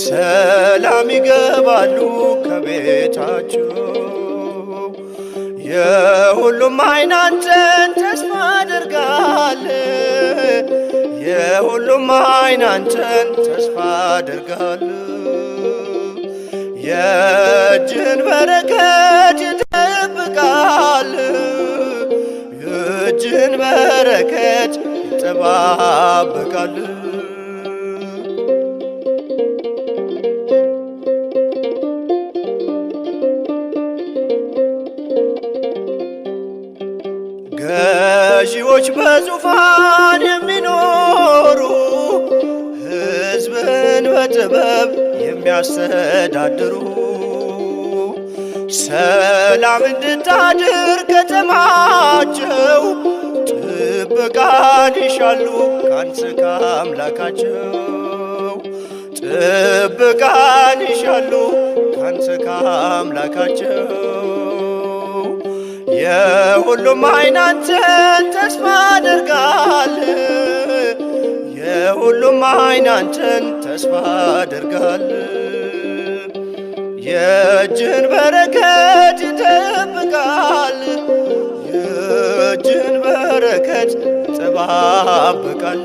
ሰላም ይገባሉ ከቤታቸው። የሁሉም ዓይን አንተን ተስፋ አደርጋል። የሁሉም ዓይን አንተን ተስፋ አደርጋል። የእጅን በረከት ይጠብቃል። የእጅን በረከት ይጠባበቃል። ገዢዎች በዙፋን የሚኖሩ ሕዝብን በጥበብ የሚያስተዳድሩ ሰላም እንድታድር ከተማቸው ጥበቃን ይሻሉ ካንተ ከአምላካቸው። ጥበቃን ይሻሉ ካንተ ከአምላካቸው። የሁሉም ዓይን አንተን ተስፋ አደርጋል። የሁሉም ዓይን አንተን ተስፋ አደርጋል። የእጅን በረከት ይጠብቃል። የእጅን በረከት ይጠባበቃል።